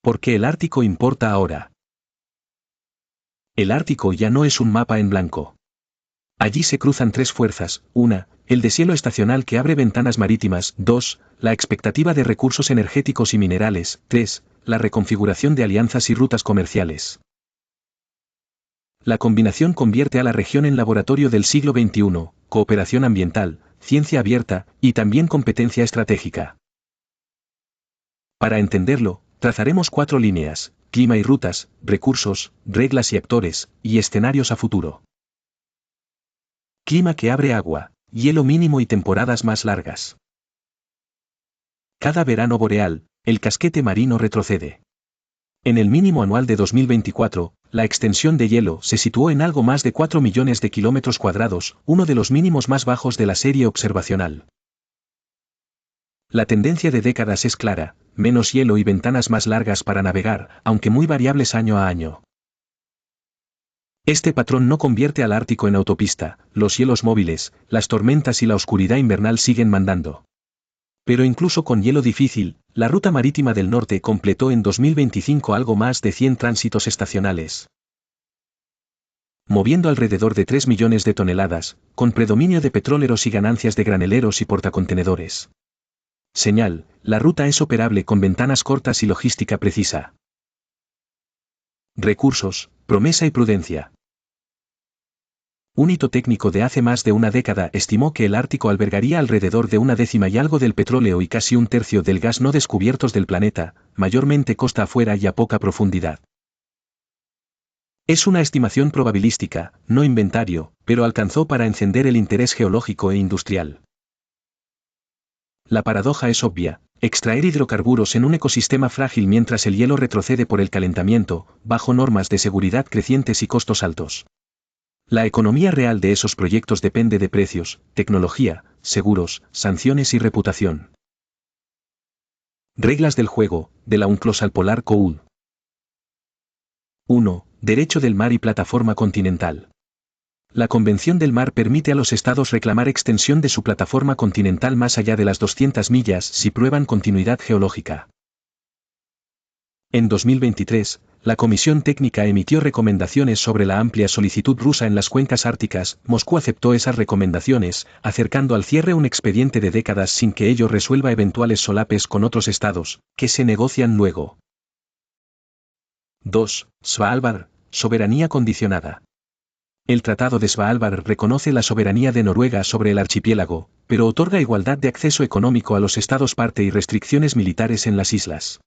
¿Por qué el Ártico importa ahora? El Ártico ya no es un mapa en blanco. Allí se cruzan tres fuerzas: 1, el deshielo estacional que abre ventanas marítimas; 2, la expectativa de recursos energéticos y minerales; 3, la reconfiguración de alianzas y rutas comerciales. La combinación convierte a la región en laboratorio del siglo XXI, cooperación ambiental, ciencia abierta, y también competencia estratégica. Para entenderlo, trazaremos 4 líneas: clima y rutas, recursos, reglas y actores, y escenarios a futuro. Clima que abre agua, hielo mínimo y temporadas más largas. Cada verano boreal, el casquete marino retrocede. En el mínimo anual de 2024, la extensión de hielo se situó en algo más de 4 millones de kilómetros cuadrados, uno de los mínimos más bajos de la serie observacional. La tendencia de décadas es clara: menos hielo y ventanas más largas para navegar, aunque muy variables año a año. Este patrón no convierte al Ártico en autopista; los hielos móviles, las tormentas y la oscuridad invernal siguen mandando. Pero incluso con hielo difícil, la ruta marítima del norte completó en 2025 algo más de 100 tránsitos estacionales, moviendo alrededor de 3 millones de toneladas, con predominio de petroleros y ganancias de graneleros y portacontenedores. Señal: la ruta es operable con ventanas cortas y logística precisa. Recursos, promesa y prudencia. Un hito técnico de hace más de una década estimó que el Ártico albergaría alrededor de 1/10 y algo del petróleo y casi 1/3 del gas no descubiertos del planeta, mayormente costa afuera y a poca profundidad. Es una estimación probabilística, no inventario, pero alcanzó para encender el interés geológico e industrial. La paradoja es obvia: extraer hidrocarburos en un ecosistema frágil mientras el hielo retrocede por el calentamiento, bajo normas de seguridad crecientes y costos altos. La economía real de esos proyectos depende de precios, tecnología, seguros, sanciones y reputación. Reglas del juego, de la UNCLOS al Polar Code. 1. Derecho del mar y plataforma continental. La Convención del Mar permite a los estados reclamar extensión de su plataforma continental más allá de las 200 millas si prueban continuidad geológica. En 2023, la Comisión Técnica emitió recomendaciones sobre la amplia solicitud rusa en las cuencas árticas. Moscú aceptó esas recomendaciones, acercando al cierre un expediente de décadas sin que ello resuelva eventuales solapes con otros estados, que se negocian luego. 2. Svalbard, soberanía condicionada. El Tratado de Svalbard reconoce la soberanía de Noruega sobre el archipiélago, pero otorga igualdad de acceso económico a los estados parte y restricciones militares en las islas.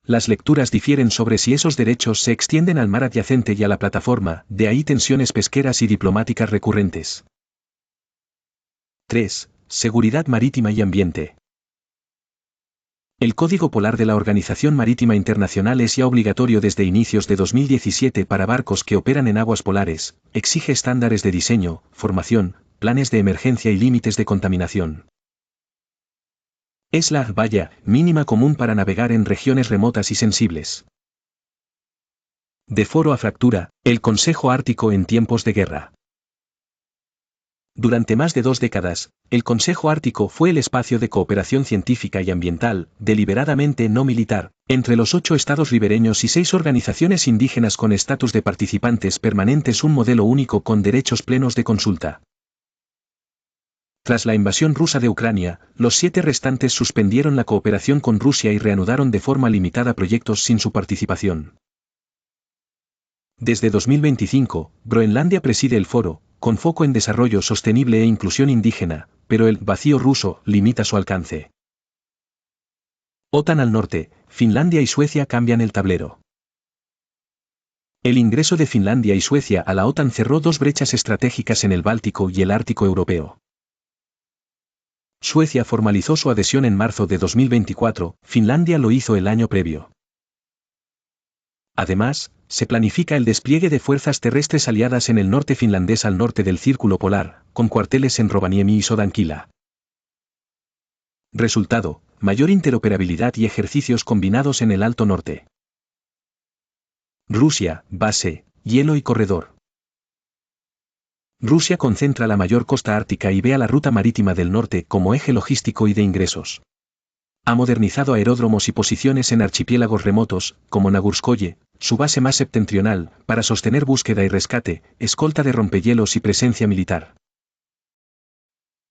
Las lecturas difieren sobre si esos derechos se extienden al mar adyacente y a la plataforma, de ahí tensiones pesqueras y diplomáticas recurrentes. 3. Seguridad marítima y ambiente. El Código Polar de la Organización Marítima Internacional es ya obligatorio desde inicios de 2017 para barcos que operan en aguas polares, exige estándares de diseño, formación, planes de emergencia y límites de contaminación. Es la valla mínima común para navegar en regiones remotas y sensibles. De foro a fractura, el Consejo Ártico en tiempos de guerra. Durante más de 2 décadas, el Consejo Ártico fue el espacio de cooperación científica y ambiental, deliberadamente no militar, entre los 8 estados ribereños y 6 organizaciones indígenas con estatus de participantes permanentes, un modelo único con derechos plenos de consulta. Tras la invasión rusa de Ucrania, los 7 restantes suspendieron la cooperación con Rusia y reanudaron de forma limitada proyectos sin su participación. Desde 2025, Groenlandia preside el foro, con foco en desarrollo sostenible e inclusión indígena, pero el vacío ruso limita su alcance. OTAN al norte, Finlandia y Suecia cambian el tablero. El ingreso de Finlandia y Suecia a la OTAN cerró 2 brechas estratégicas en el Báltico y el Ártico europeo. Suecia formalizó su adhesión en marzo de 2024, Finlandia lo hizo el año previo. Además, se planifica el despliegue de fuerzas terrestres aliadas en el norte finlandés al norte del Círculo Polar, con cuarteles en Rovaniemi y Sodankylä. Resultado: mayor interoperabilidad y ejercicios combinados en el Alto Norte. Rusia, base, hielo y corredor. Rusia concentra la mayor costa ártica y ve a la ruta marítima del norte como eje logístico y de ingresos. Ha modernizado aeródromos y posiciones en archipiélagos remotos, como Nagurskoye, su base más septentrional, para sostener búsqueda y rescate, escolta de rompehielos y presencia militar.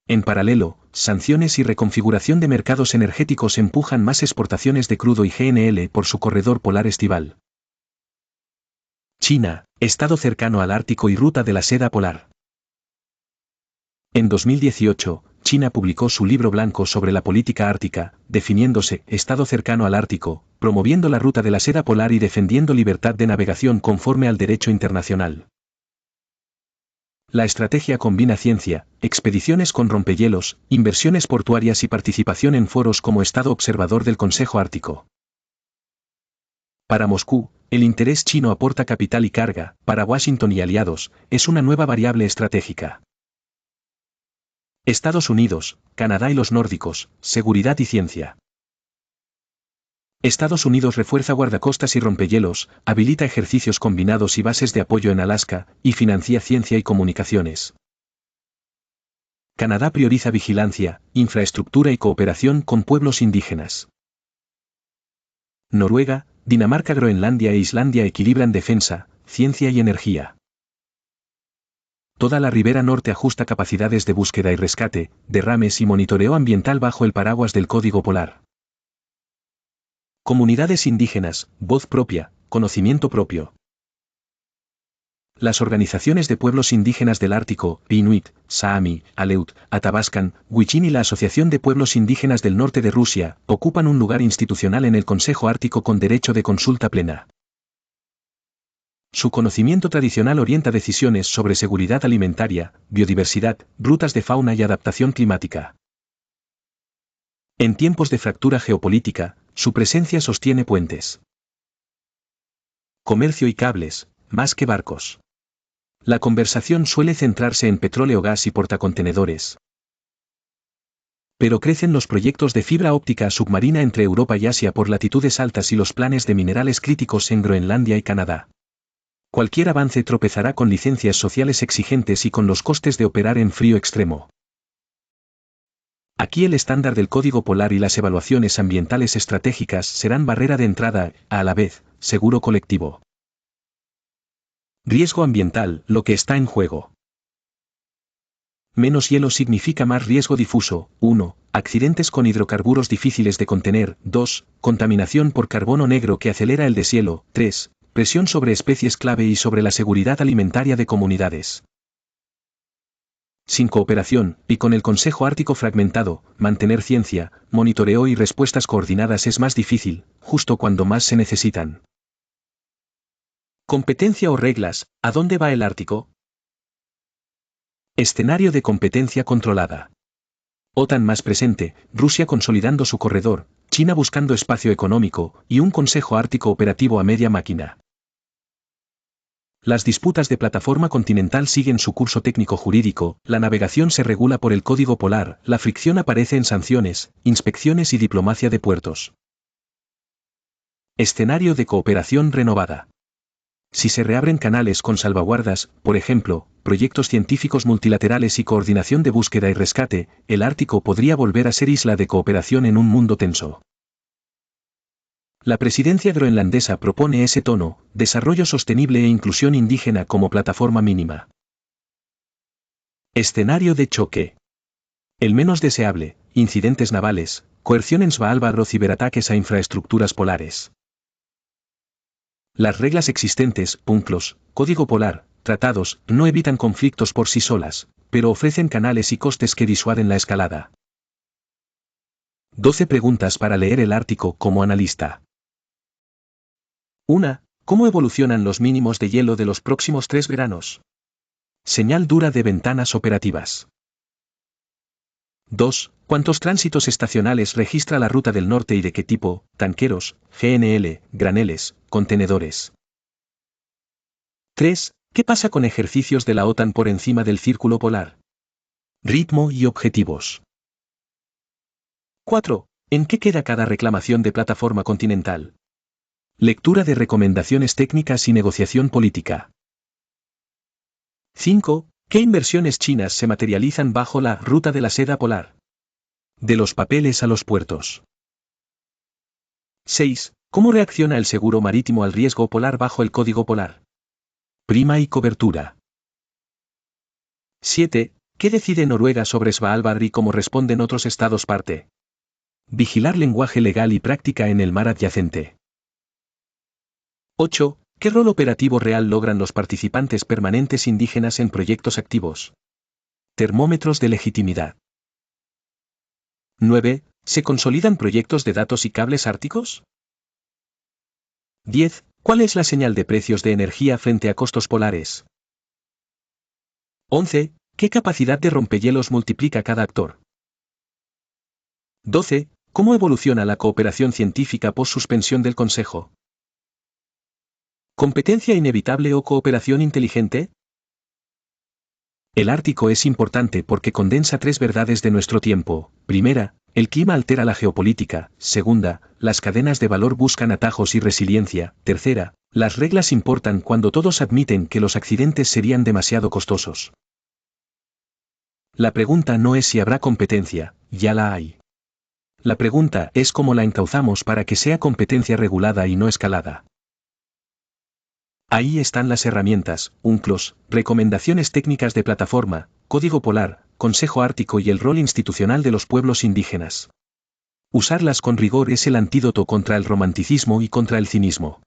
En paralelo, sanciones y reconfiguración de mercados energéticos empujan más exportaciones de crudo y GNL por su corredor polar estival. China, estado cercano al Ártico y ruta de la seda polar. En 2018, China publicó su libro blanco sobre la política ártica, definiéndose estado cercano al Ártico, promoviendo la ruta de la seda polar y defendiendo libertad de navegación conforme al derecho internacional. La estrategia combina ciencia, expediciones con rompehielos, inversiones portuarias y participación en foros como Estado observador del Consejo Ártico. Para Moscú, el interés chino aporta capital y carga, para Washington y aliados, es una nueva variable estratégica. Estados Unidos, Canadá y los nórdicos, seguridad y ciencia. Estados Unidos refuerza guardacostas y rompehielos, habilita ejercicios combinados y bases de apoyo en Alaska, y financia ciencia y comunicaciones. Canadá prioriza vigilancia, infraestructura y cooperación con pueblos indígenas. Noruega, Dinamarca, Groenlandia e Islandia equilibran defensa, ciencia y energía. Toda la ribera norte ajusta capacidades de búsqueda y rescate, derrames y monitoreo ambiental bajo el paraguas del Código Polar. Comunidades indígenas, voz propia, conocimiento propio. Las organizaciones de pueblos indígenas del Ártico, Inuit, Saami, Aleut, Athabascan, Huichin y la Asociación de Pueblos Indígenas del Norte de Rusia, ocupan un lugar institucional en el Consejo Ártico con derecho de consulta plena. Su conocimiento tradicional orienta decisiones sobre seguridad alimentaria, biodiversidad, rutas de fauna y adaptación climática. En tiempos de fractura geopolítica, su presencia sostiene puentes. Comercio y cables, más que barcos. La conversación suele centrarse en petróleo, gas y portacontenedores. Pero crecen los proyectos de fibra óptica submarina entre Europa y Asia por latitudes altas y los planes de minerales críticos en Groenlandia y Canadá. Cualquier avance tropezará con licencias sociales exigentes y con los costes de operar en frío extremo. Aquí el estándar del Código Polar y las evaluaciones ambientales estratégicas serán barrera de entrada, a la vez, seguro colectivo. Riesgo ambiental, lo que está en juego. Menos hielo significa más riesgo difuso. 1. Accidentes con hidrocarburos difíciles de contener. 2. Contaminación por carbono negro que acelera el deshielo. 3. Presión sobre especies clave y sobre la seguridad alimentaria de comunidades. Sin cooperación, y con el Consejo Ártico fragmentado, mantener ciencia, monitoreo y respuestas coordinadas es más difícil, justo cuando más se necesitan. Competencia o reglas, ¿a dónde va el Ártico? Escenario de competencia controlada. OTAN más presente, Rusia consolidando su corredor, China buscando espacio económico, y un Consejo Ártico operativo a media máquina. Las disputas de plataforma continental siguen su curso técnico-jurídico, la navegación se regula por el Código Polar, la fricción aparece en sanciones, inspecciones y diplomacia de puertos. Escenario de cooperación renovada. Si se reabren canales con salvaguardas, por ejemplo, proyectos científicos multilaterales y coordinación de búsqueda y rescate, el Ártico podría volver a ser isla de cooperación en un mundo tenso. La presidencia groenlandesa propone ese tono, desarrollo sostenible e inclusión indígena como plataforma mínima. Escenario de choque. El menos deseable, incidentes navales, coerción en Svalbard o ciberataques a infraestructuras polares. Las reglas existentes, UNCLOS, Código Polar, tratados, no evitan conflictos por sí solas, pero ofrecen canales y costes que disuaden la escalada. 12 preguntas para leer el Ártico como analista. 1. ¿Cómo evolucionan los mínimos de hielo de los próximos 3 veranos? Señal dura de ventanas operativas. 2. ¿Cuántos tránsitos estacionales registra la ruta del norte y de qué tipo? Tanqueros, GNL, graneles, contenedores. 3. ¿Qué pasa con ejercicios de la OTAN por encima del círculo polar? Ritmo y objetivos. 4. ¿En qué queda cada reclamación de plataforma continental? Lectura de recomendaciones técnicas y negociación política. 5. ¿Qué inversiones chinas se materializan bajo la ruta de la seda polar? De los papeles a los puertos. 6. ¿Cómo reacciona el seguro marítimo al riesgo polar bajo el Código Polar? Prima y cobertura. 7. ¿Qué decide Noruega sobre Svalbard y cómo responden otros estados parte? Vigilar lenguaje legal y práctica en el mar adyacente. 8. ¿Qué rol operativo real logran los participantes permanentes indígenas en proyectos activos? Termómetros de legitimidad. 9. ¿Se consolidan proyectos de datos y cables árticos? 10. ¿Cuál es la señal de precios de energía frente a costos polares? 11. ¿Qué capacidad de rompehielos multiplica cada actor? 12. ¿Cómo evoluciona la cooperación científica post suspensión del Consejo? ¿Competencia inevitable o cooperación inteligente? El Ártico es importante porque condensa 3 verdades de nuestro tiempo. Primera, el clima altera la geopolítica. Segunda, las cadenas de valor buscan atajos y resiliencia. Tercera, las reglas importan cuando todos admiten que los accidentes serían demasiado costosos. La pregunta no es si habrá competencia, ya la hay. La pregunta es cómo la encauzamos para que sea competencia regulada y no escalada. Ahí están las herramientas, UNCLOS, recomendaciones técnicas de plataforma, Código Polar, Consejo Ártico y el rol institucional de los pueblos indígenas. Usarlas con rigor es el antídoto contra el romanticismo y contra el cinismo.